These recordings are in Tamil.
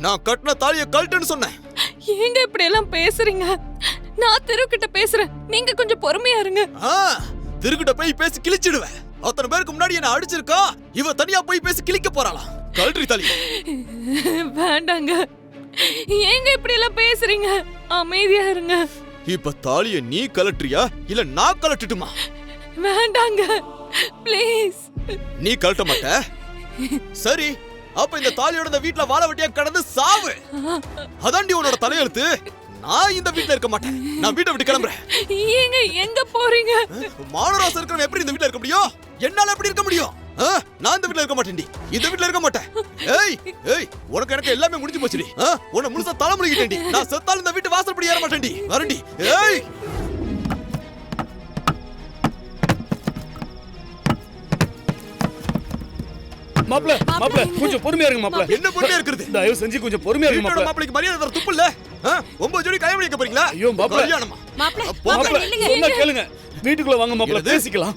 நான் கட்டின தாலியை கழட்டுன்னு சொன்னேன். ஏங்க இப்படி எல்லாம் பேசுறீங்க? நான் தெருக்கிட்ட பேசுறேன், நீங்க கொஞ்சம் பொறுமையா இருங்க. தெருக்கிட்ட போய் பேசி கிழிச்சிடுவேன். அத்தனை பேருக்கு முன்னாடி என்ன அடிச்சிருக்கா, இவ தனியா போய் பேசி கிழிக்க போறாளாம். கழட்டி தாலி. வேண்டாங்க, ஏங்க இப்படி எல்லாம் பேசுறீங்க? அமைதியா இருங்க. இப்ப தாலியை நீ கழட்டுறியா இல்ல நான் கழட்டட்டுமா? வேண்டாங்க, ப்ளீஸ். நீ கழட்ட மாட்ட? சரி, அப்ப இந்த தாலியோட இந்த வீட்ல வாழ வெட்டியா கடந்து சாவு. அதாண்டி உன்னோட தலையெழுத்து. நான் இந்த வீட்ல இருக்க மாட்டேன். நான் வீட்டை விட்டு கிளம்புறேன். ஏங்க எங்க போறீங்க? மானராசம் இருக்கிறவன் எப்படி இந்த வீட்ல இருக்க முடியும்? என்னால எப்படி இருக்க முடியும்? நான் இந்த வீட்ல இருக்க மாட்டேன்டி. இந்த வீட்ல இருக்க மாட்டேன். ஏய் ஏய், உனக்கு எனக்கு எல்லாமே முடிஞ்சு போச்சுடி. உன்னை முழுசா தலை முழுகிட்டேன்டி. நான் செத்தாலும் இந்த வீட்டு வாசல்படி ஏற மாட்டேன்டி. வரண்டி. ஏய், மாப்ள மாப்ள கொஞ்சம் பொறுமையா இருங்க மாப்ள. என்ன பொறுமையா இருக்குது? தயவு செஞ்சு கொஞ்சம் பொறுமையா இருங்க மாப்ள. மாப்ளைக்கு மரியாதை தர துப்பு இல்ல? 9 ஜோடி கல்யாணம் வைக்க போறீங்களா? ஐயோ மாப்ள, கல்யாணமா? மாப்ள சொன்னா கேளுங்க. வீட்டுக்குள்ள வாங்க மாப்ள, பேசிக்கலாம்.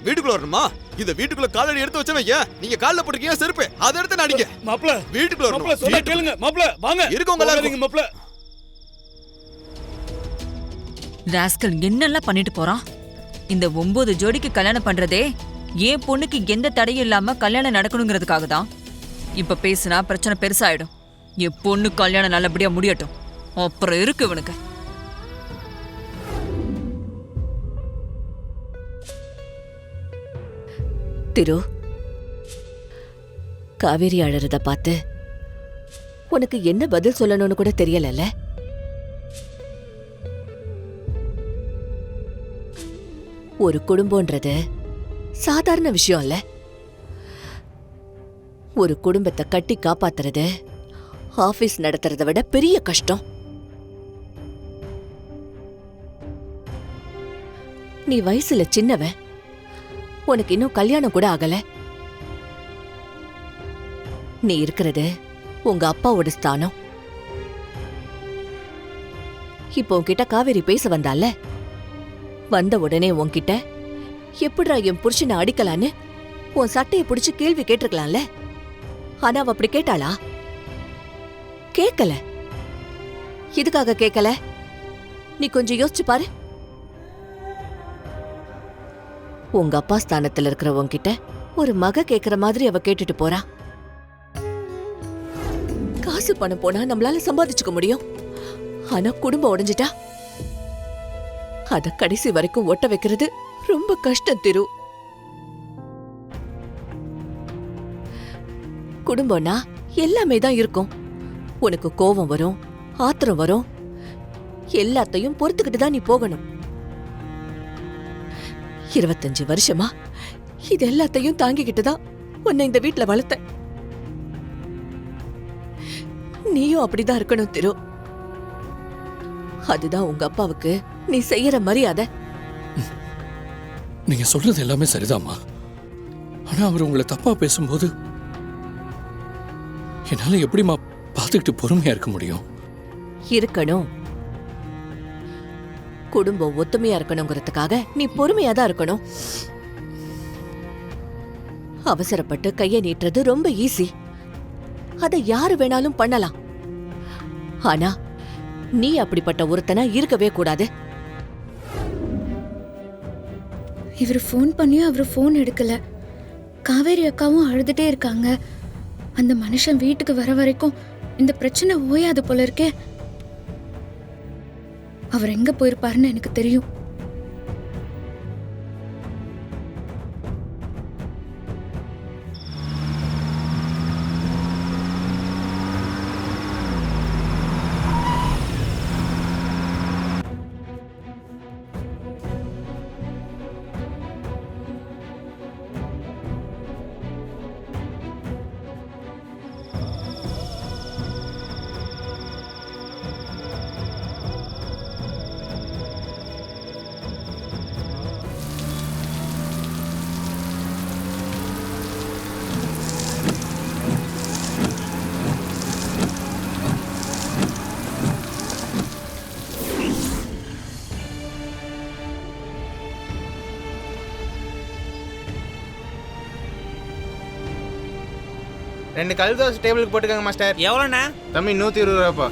வீட்டுக்குள்ள வரணுமா? இந்த வீட்டுக்குள்ள காலடி எடுத்து வச்சவங்க நீங்க கால்ல போட்டுக்கீங்க செருப்பு, அதை எடுத்து நடிங்க. மாப்ள வீட்டுக்குள்ள மாப்ள சொன்னா கேளுங்க மாப்ள. வாங்க இருக்கவங்க எல்லாரும் மாப்ள. ராஸ்கல் என்னெல்லாம் பண்ணிட்டு போறான்? இந்த 9 ஜோடிக்கு கல்யாணம் பண்றதே என் பொண்ணுக்கு எந்த தடையும் இல்லாம கல்யாணம் நடக்கணுங்கிறதுக்காக தான். இப்ப பேசினா பிரச்சனை பெருசாயிடும். என் பொண்ணு கல்யாணம் நல்லபடியா முடியட்டும், அப்புறம் இருக்கு இவனுக்கு. திரு, காவேரி அழறத பார்த்து உனக்கு என்ன பதில் சொல்லணும்னு கூட தெரியலல்ல? ஒரு குடும்பம்ன்றது சாதாரண விஷயம் இல்ல. ஒரு குடும்பத்தை கட்டி காப்பாத்துறது ஆபீஸ் நடத்துறத விட பெரிய கஷ்டம். நீ வயசுல சின்னவன், உனக்கு இன்னும் கல்யாணம் கூட ஆகல. நீ இருக்கிறது உங்க அப்பாவோட ஸ்தானம். இப்போ உன்கிட்ட காவேரி பேச வந்தால, வந்த உடனே உன்கிட்ட எப்படிடா என் புருஷனை அடிக்கலான்னு உன் சட்டையை பிடிச்சு கேள்வி கேட்டிருக்கலாம்ல. ஆனா அவ அப்படி கேட்டாளா? கேட்கல. எதுக்காக கேட்கல? நீ கொஞ்சம் யோசிச்சு பாரு. உங்க அப்பா ஸ்தானத்துல இருக்கிற உன்கிட்ட ஒரு மக கேக்குற மாதிரி அவ கேட்டுட்டு போறா. காசு பணம் போனா நம்மளால சம்பாதிச்சுக்க முடியும். ஆனா குடும்பம் உடைஞ்சிட்டா அத கடைசி வரைக்கும் ஒட்ட வைக்கிறது ரொம்ப கஷ்டம் திரு. குடும்பம்னா எல்லாமே தான் இருக்கும். உனக்கு கோபம் வரும், ஆத்திரம் வரும், எல்லாத்தையும் பொறுத்துக்கிட்டு தான் நீ போகணும். 25 வருஷமா இது எல்லாத்தையும் தாங்கிக்கிட்டு தான் உன்னை இந்த வீட்ல வளர்த்த. நீயும் அப்படிதான் இருக்கணும் திரு. அதுதான் உங்க அப்பாவுக்கு நீ செய்யற மரியாதை. நீங்க சொல்றது எல்லாமே சரிதாம்மா. ஆனா அவர் உங்களை தப்பா பேசும்போது என்னால எப்படிமா பார்த்துக்கிட்டு பொறுமையா இருக்க முடியும்? இருக்கணும். குடும்பம் ஒத்துமையா இருக்கணுங்கிறதுக்காக நீ பொறுமையா தான் இருக்கணும். அவசரப்பட்டு கையை நீட்டுறது ரொம்ப ஈஸி. அதை யாரு வேணாலும் பண்ணலாம். ஆனா நீ அப்படிப்பட்ட ஒருத்தனா இருக்கவே கூடாது. இவர் ஃபோன் பண்ணியும் அவர் ஃபோன் எடுக்கல. காவேரி அக்காவும் அழுதுட்டே இருக்காங்க. அந்த மனுஷன் வீட்டுக்கு வர வரைக்கும் இந்த பிரச்சனை ஓயாது போல இருக்கே. அவர் எங்க போயிருப்பாருன்னு எனக்கு தெரியும். 2 கல் தோசை டேபிளுக்கு போட்டுக்கோங்க மாஸ்டர். எவ்வளோண்ணா? தம்பி 120 ரூபாப்பா.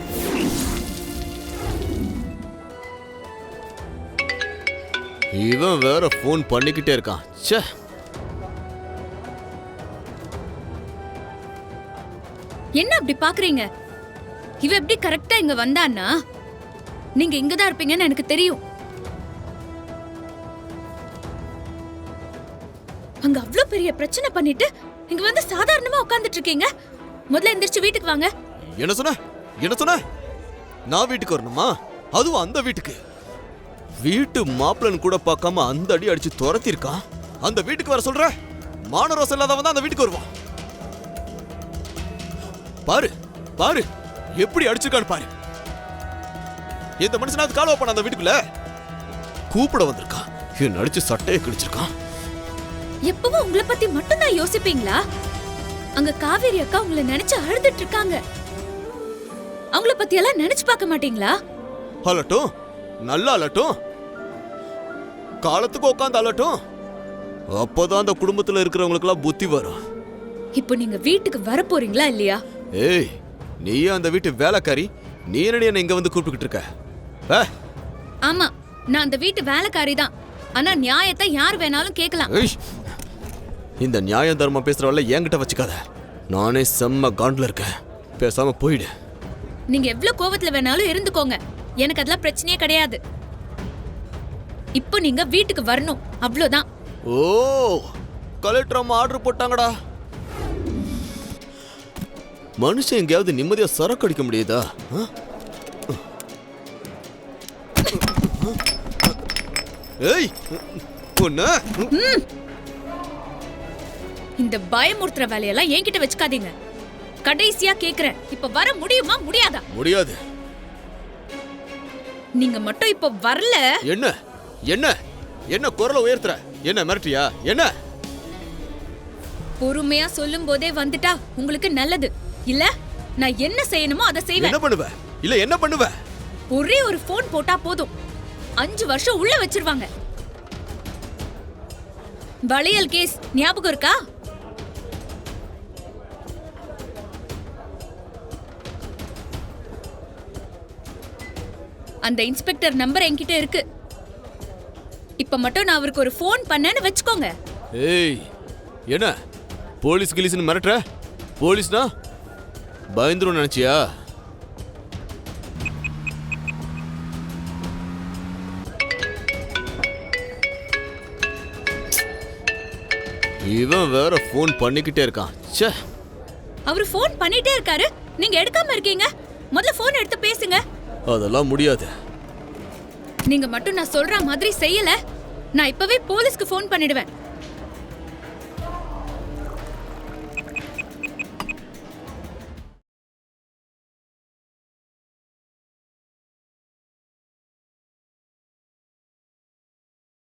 இவன் வேற ஃபோன் பண்ணிக்கிட்டே இருக்கான். ச்சே. என்ன அப்படி பாக்குறீங்க? இவ எப்படி கரெக்டா இங்க வந்தான்னா நீங்க இங்கதான் இருப்பீங்கன்னு எனக்கு தெரியும். அங்க அவ்ளோ பெரிய பிரச்சனை பண்ணிட்டு இங்க வந்து சாதாரணமா உட்கார்ந்துட்டு இருக்கீங்க. முதல்ல எந்திரிச்சு வீட்டுக்கு வாங்க. என்ன சொன்ன? நான் வீட்டுக்கு வரணுமா? அதுவும் அந்த வீட்டுக்கு? வீட்டு மாப்பிள்ளன் கூட பார்க்காம அந்த அடி அடிச்சு துரத்தி இருக்கான். அந்த வீட்டுக்கு வர சொல்ற? மானரோசம் இல்லாதவன் தான் அந்த வீட்டுக்கு வருவான். பாரு எப்படி அடிச்சிருக்கான்னு பாரு. இந்த மனுஷனாவது கால் வைப்பான அந்த வீட்டுக்குள்ள? கூப்பிட வந்திருக்கான். என்ன அடிச்சு சட்டையை கிழிச்சிருக்கான். எப்பவும் உங்களை பத்தி மட்டும்தான் யோசிப்பீங்களா? அங்க காவேரி அக்கா உங்களை நினைச்சு அழுதுட்டு இருக்காங்க. அவங்கள பத்தி எல்லாம் நினைச்சு பார்க்க மாட்டீங்களா? அலட்டும், நல்லா அலட்டும், காலத்துக்கு உட்காந்து அலட்டும். அப்பதான் அந்த குடும்பத்துல இருக்கிறவங்களுக்கு எல்லாம் புத்தி வரும். இப்போ நீங்க வீட்டுக்கு வர போறீங்களா இல்லையா? ஏய், நீயே அந்த வீட்டு வேலைக்காரி. நீ என்ன இங்க வந்து கூப்பிட்டுக்கிட்டு இருக்க? ஆமா, நான் அந்த வீட்டு வேலைக்காரி தான். ஆனா நியாயத்தை யார் வேணாலும் கேட்கலாம். இந்த நியாயம் தர்மம் பேசுறவள என்கிட்ட வச்சுக்காத. நானே செம்ம காண்ட்ல இருக்கேன். பேசாம போயிடு. நீங்க எவ்வளவு கோவத்துல வேணாலும் இருந்துக்கோங்க. எனக்கு அதெல்லாம் பிரச்சனையே கிடையாது. இப்போ நீங்க வீட்டுக்கு வரணும், அவ்வளவுதான். ஓ, கலெக்டர் அம்மா ஆர்டர் போட்டாங்கடா. மனுஷன் எங்கேயாவது நிம்மதியா சரக்கு அடிக்க முடியுதா? ஏய், பொண்ணு, இந்த பயமுறுத்துற வேலையெல்லாம் என்கிட்ட வச்சுக்காதீங்க. கடைசியா கேக்குறேன், இப்ப வர முடியுமா முடியாதா? முடியாது. நீங்க மட்டும் இப்ப வரல. என்ன என்ன என்ன குரலை உயர்த்துற? என்ன மிரட்டியா? என்ன? பொறுமையா சொல்லும் போதே வந்துட்டா உங்களுக்கு நல்லது இல்ல? நான் என்ன செய்யணுமோ அதை செய்வேன். என்ன பண்ணுவ? இல்ல என்ன பண்ணுவ? ஒரே ஒரு போன் போட்டா போதும், 5 வருஷம் உள்ள வச்சிருவாங்க. வளையல் கேஸ் ஞாபகம் இருக்கா? அந்த இன்ஸ்பெக்டர் நம்பர் என்கிட்ட இருக்கு. இப்ப மட்டும் நான் அவருக்கு ஒரு போன் பண்ணேன்னு வெச்சுக்கோங்க. ஏய், என்ன போலீஸ் கிலீஸ்னு மிரட்டுற? போலீஸ்னா பயந்துரும் நினைச்சியா? இவன் வேற போன் பண்ணிக்கிட்டே இருக்கான். ச்சே. அவர் போன் பண்ணிட்டே இருக்காரு, நீங்க எடுக்காம இருக்கீங்க. முதல்ல போன் எடுத்து பேசுங்க. அதெல்லாம் முடியாது. நீங்க மட்டும் நான் சொல்ற மாதிரி செய்யல, நான் இப்பவே போலீஸ்க்கு போன் பண்ணிடுவேன்.